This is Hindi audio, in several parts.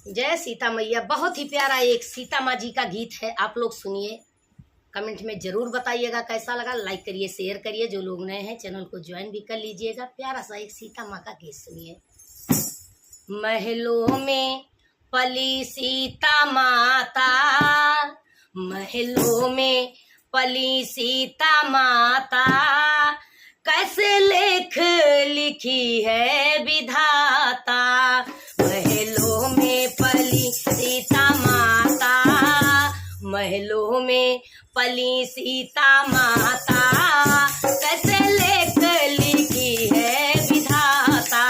जय सीता मैया। बहुत ही प्यारा एक सीता माँ जी का गीत है, आप लोग सुनिए। कमेंट में जरूर बताइएगा कैसा लगा। लाइक करिए, शेयर करिए। जो लोग नए हैं चैनल को ज्वाइन भी कर लीजिएगा। प्यारा सा एक सीता माँ का गीत सुनिए। महलों में पली सीता माता, महलों में पली सीता माता, कैसे लेख लिखी है विधाता। महलों में पली सीता माता, महलों में पली सीता माता, कैसे लेख लिखी है विधाता,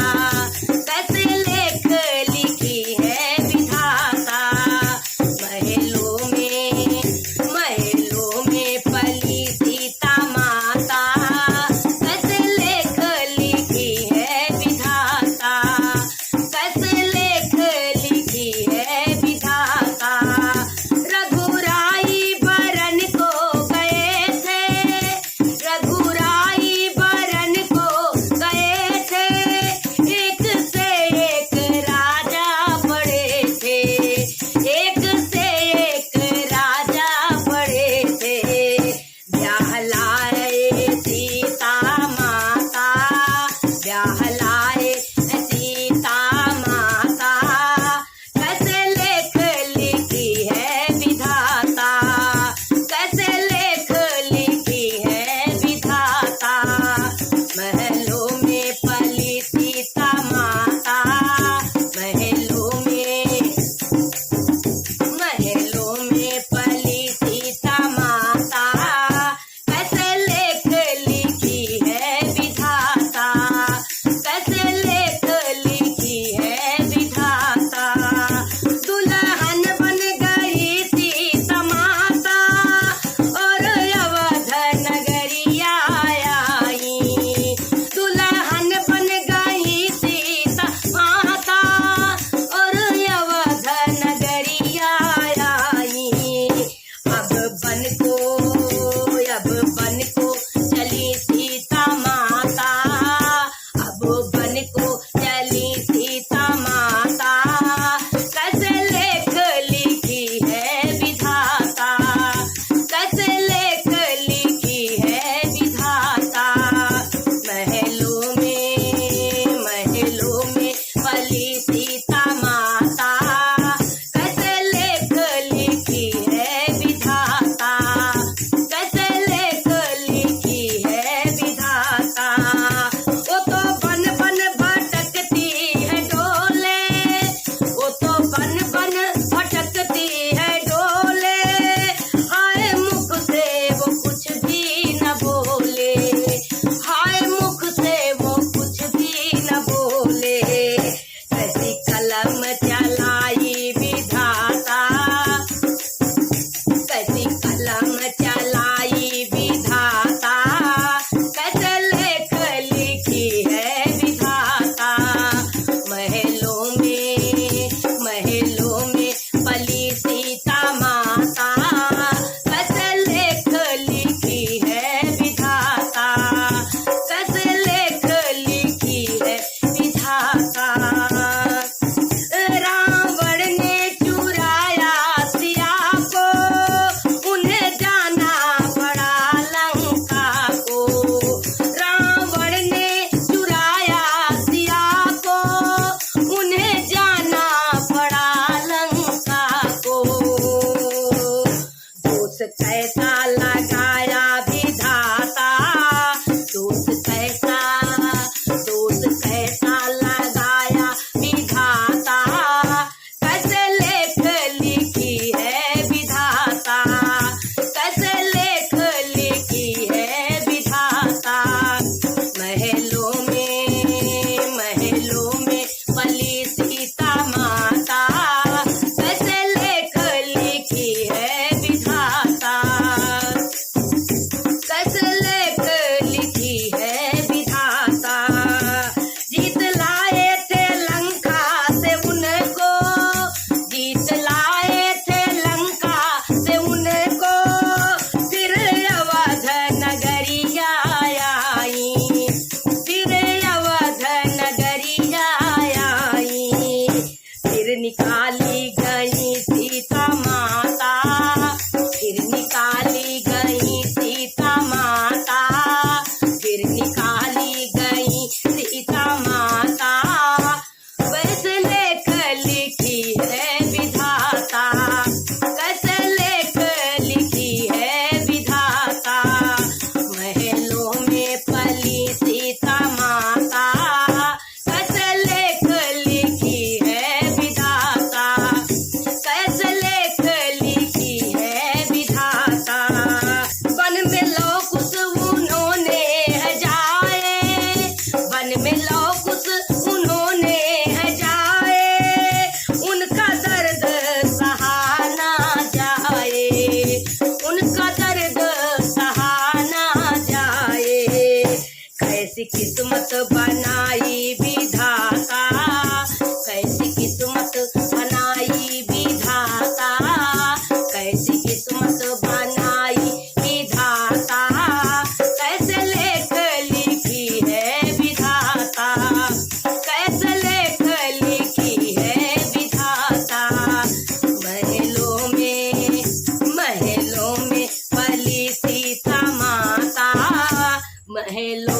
कैसे लेख लिखी है विधाता। महलों में पली सीता माता, कैसे लेख लिखी है विधाता, कैसे लेख लिखी है विधाता। रघुराई बरन को गए थे, निकाली गई सीता माता, फिर निकाली गई सीता माता, फिर निकाली गई सीता माता। वैसे लेख लिखी है विधाता, कैसे लेख लिखी है विधाता। महलों में पली सीता माता, कैसे लेख लिखी है विधाता, कैसे लेख लिखी है विधाता। वन में लौकुश उन्होंने है जाए, वन में लौकुश उन्होंने है जाए, उनका दर्द सहा ना जाए, उनका दर्द सहा ना जाए। कैसी किस्मत बनाई विधाता, कैसी किस्मत बनाई विधाता, कैसी किस्मत बनाई विधाता। कैसे लेख लिखी है विधाता, कैसे लेख लिखी है विधाता। महलों में पली सीता माता, महलों